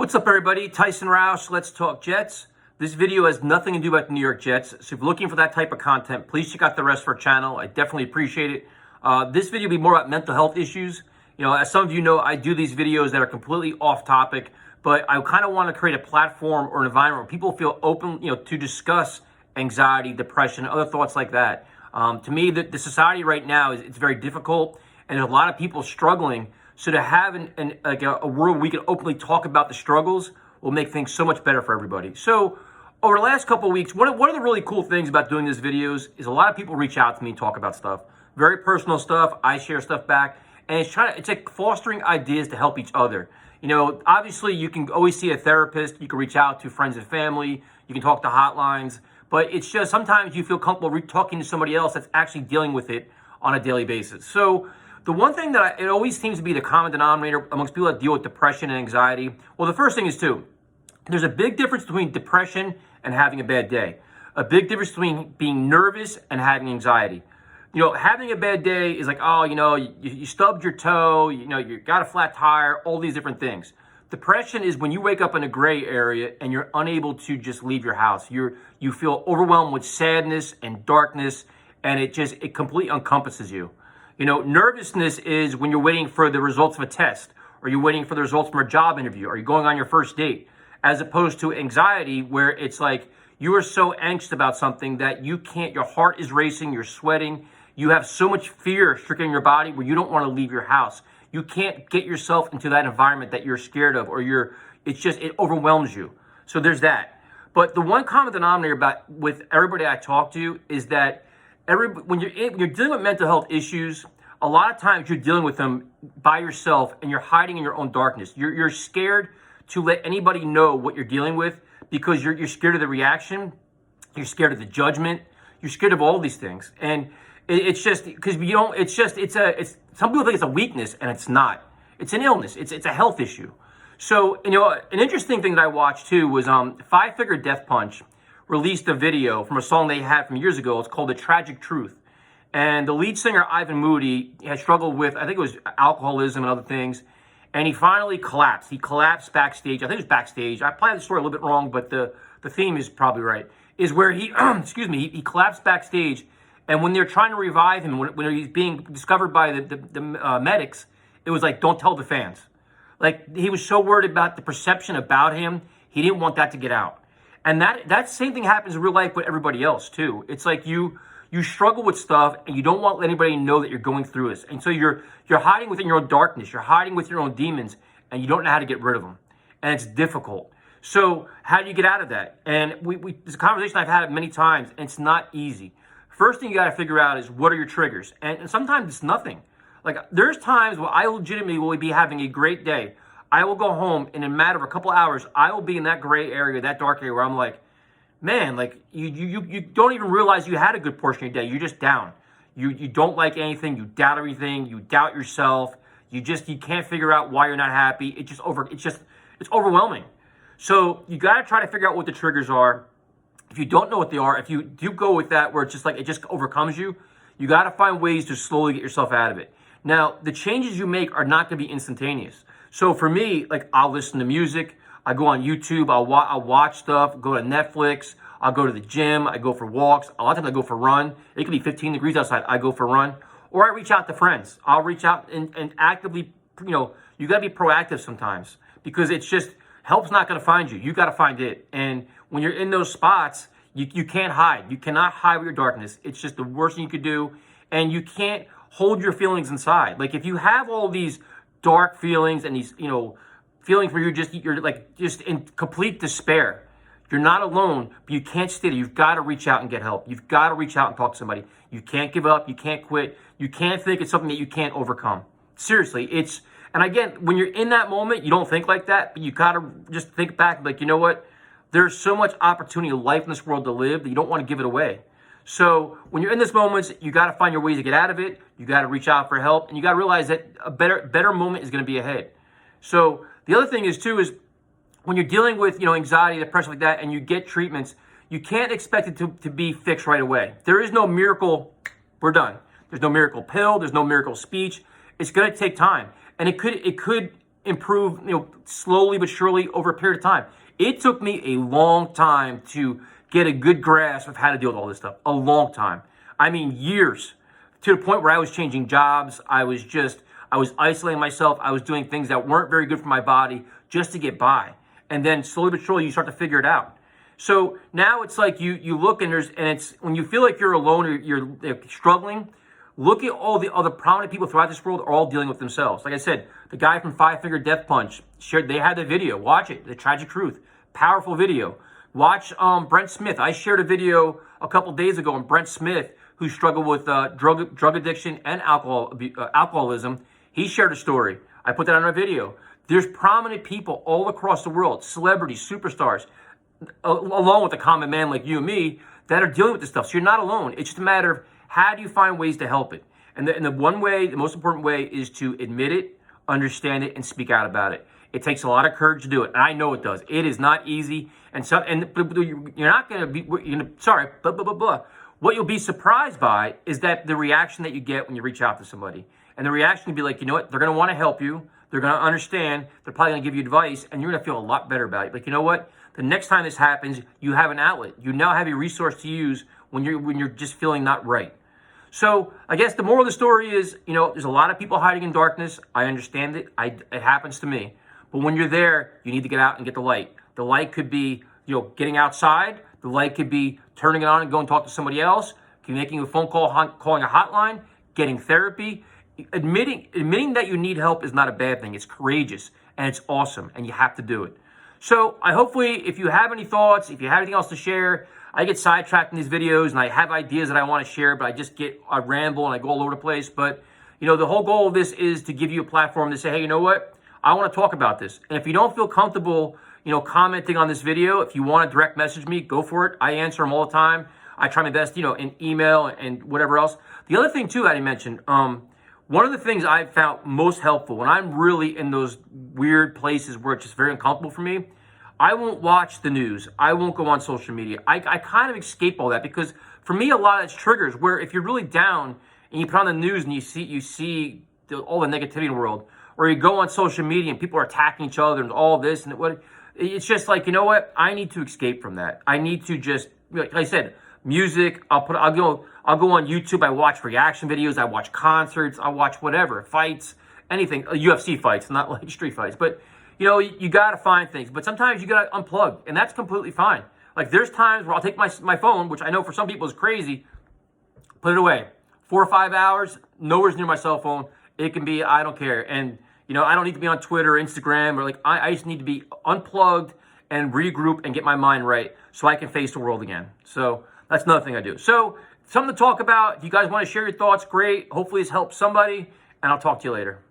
What's up, everybody? Tyson Roush, Let's Talk Jets. This video has nothing to do about the New York Jets, so if you're looking for that type of content, please check out the rest of our channel. I definitely appreciate it. This video will be more about mental health issues. You know, as some of you know, I do these videos that are completely off topic, but I kind of want to create a platform or an environment where people feel open, to discuss anxiety, depression, other thoughts like that. To me, the society right now it's very difficult, and there's a lot of people struggling. So to have a world where we can openly talk about the struggles will make things so much better for everybody. So over the last couple of weeks, one of the really cool things about doing these videos is a lot of people reach out to me and talk about stuff, very personal stuff. I share stuff back, and it's like fostering ideas to help each other. You know, obviously you can always see a therapist, you can reach out to friends and family, you can talk to hotlines, but it's just sometimes you feel comfortable talking to somebody else that's actually dealing with it on a daily basis. So the one thing that it always seems to be the common denominator amongst people that deal with depression and anxiety, well, the first thing is there's a big difference between depression and having a bad day. A big difference between being nervous and having anxiety. You know, having a bad day is like, oh, you stubbed your toe, you got a flat tire, all these different things. Depression is when you wake up in a gray area and you're unable to just leave your house. You feel overwhelmed with sadness and darkness, and it completely encompasses you. You know, nervousness is when you're waiting for the results of a test, or you're waiting for the results from a job interview, or you're going on your first date, as opposed to anxiety, where it's like you are so anxious about something that you can't, your heart is racing, you're sweating, you have so much fear stricken in your body where you don't want to leave your house. You can't get yourself into that environment that you're scared of, or it overwhelms you. So there's that. But the one common denominator with everybody I talk to is that when you're dealing with mental health issues, a lot of times you're dealing with them by yourself and you're hiding in your own darkness. You're scared to let anybody know what you're dealing with because you're scared of the reaction, you're scared of the judgment, you're scared of all these things. And it's just because some people think it's a weakness, and it's not. It's an illness. It's a health issue. So an interesting thing that I watched too was Five Finger Death Punch released a video from a song they had from years ago. It's called The Tragic Truth. And the lead singer, Ivan Moody, had struggled with, I think it was alcoholism and other things. And he finally collapsed. He collapsed backstage. I think it was backstage. I played the story a little bit wrong, but the theme is probably right. Is where he, he collapsed backstage. And when they're trying to revive him, when he's being discovered by the medics, it was like, don't tell the fans. Like, he was so worried about the perception about him, he didn't want that to get out. And that same thing happens in real life with everybody else too. It's like you struggle with stuff and you don't want anybody to know that you're going through this. And so you're hiding within your own darkness. You're hiding with your own demons, and you don't know how to get rid of them. And it's difficult. So how do you get out of that? And it's a conversation I've had many times, and it's not easy. First thing you got to figure out is, what are your triggers? And sometimes it's nothing. Like, there's times where I legitimately will be having a great day. I will go home, and in a matter of a couple hours, I will be in that gray area, that dark area, where I'm like, man, like you don't even realize you had a good portion of your day. You're just down. You don't like anything. You doubt everything. You doubt yourself. You can't figure out why you're not happy. It's overwhelming. So you got to try to figure out what the triggers are. If you don't know what they are, if you do go with that where it's just like it just overcomes you, you got to find ways to slowly get yourself out of it. Now, the changes you make are not going to be instantaneous. So for me, like, I'll listen to music, I go on YouTube, I'll watch stuff, go to Netflix, I'll go to the gym, I go for walks. A lot of times I go for a run. It could be 15 degrees outside, I go for a run. Or I reach out to friends. I'll reach out and actively, you got to be proactive sometimes, because it's just, help's not going to find you. You got to find it. And when you're in those spots, you can't hide. You cannot hide with your darkness. It's just the worst thing you could do. And you can't hold your feelings inside. Like, if you have all these dark feelings and these, feelings where you're just in complete despair, you're not alone, but you can't stay there. You've got to reach out and get help. You've got to reach out and talk to somebody. You can't give up. You can't quit. You can't think it's something that you can't overcome. Seriously, and again, when you're in that moment, you don't think like that, but you got to just think back, like, you know what? There's so much opportunity in life in this world to live that you don't want to give it away. So when you're in this moments, you got to find your ways to get out of it. You got to reach out for help, and you got to realize that a better moment is going to be ahead. So the other thing is when you're dealing with, anxiety, depression like that, and you get treatments, you can't expect it to be fixed right away. There is no miracle, we're done. There's no miracle pill, there's no miracle speech. It's going to take time. And it could improve, slowly but surely over a period of time. It took me a long time to get a good grasp of how to deal with all this stuff. A long time. I mean, years, to the point where I was changing jobs. I was isolating myself. I was doing things that weren't very good for my body just to get by. And then slowly but surely you start to figure it out. So now it's like you look and it's when you feel like you're alone or you're struggling, look at all the other prominent people throughout this world are all dealing with themselves. Like I said, the guy from Five Finger Death Punch they had the video. Watch it, The Tragic Truth. Powerful video. Watch Brent Smith. I shared a video a couple days ago on Brent Smith, who struggled with drug addiction and alcoholism. He shared a story. I put that on a video. There's prominent people all across the world, celebrities, superstars, along with a common man like you and me, that are dealing with this stuff. So you're not alone. It's just a matter of how do you find ways to help it. And the most important way is to admit it, understand it, and speak out about it. It takes a lot of courage to do it, and I know it does. It is not easy, but you're not going to be. What you'll be surprised by is that the reaction that you get when you reach out to somebody, and the reaction will be like, you know what? They're going to want to help you. They're going to understand. They're probably going to give you advice, and you're going to feel a lot better about it. Like, you know what? The next time this happens, you have an outlet. You now have a resource to use when you're just feeling not right. So I guess the moral of the story is, there's a lot of people hiding in darkness. I understand it. It happens to me. But when you're there, you need to get out and get the light. The light could be, getting outside. The light could be turning it on and going and talk to somebody else, making a phone call, calling a hotline, getting therapy. Admitting that you need help is not a bad thing. It's courageous and it's awesome, and you have to do it. So hopefully, if you have any thoughts, if you have anything else to share, I get sidetracked in these videos and I have ideas that I want to share, but I ramble and I go all over the place. But, the whole goal of this is to give you a platform to say, hey, you know what? I want to talk about this. And if you don't feel comfortable, commenting on this video, if you want to direct message me, go for it. I answer them all the time. I try my best, in email and whatever else. The other thing too that I mentioned, one of the things I've found most helpful when I'm really in those weird places where it's just very uncomfortable for me, I won't watch the news. I won't go on social media. I kind of escape all that, because for me, a lot of that's triggers where if you're really down and you put on the news and you see all the negativity in the world, or you go on social media and people are attacking each other and all this and it's just like, you know what? I need to escape from that. I need to just, like I said, music. I'll go on YouTube. I watch reaction videos. I watch concerts. I watch whatever, fights, anything, UFC fights, not like street fights. But you got to find things. But sometimes you got to unplug, and that's completely fine. Like there's times where I'll take my phone, which I know for some people is crazy, put it away. 4 or 5 hours, nowhere's near my cell phone. It can be, I don't care. And I don't need to be on Twitter or Instagram, or I just need to be unplugged and regroup and get my mind right so I can face the world again. So that's another thing I do. So something to talk about. If you guys want to share your thoughts, great. Hopefully this helps somebody, and I'll talk to you later.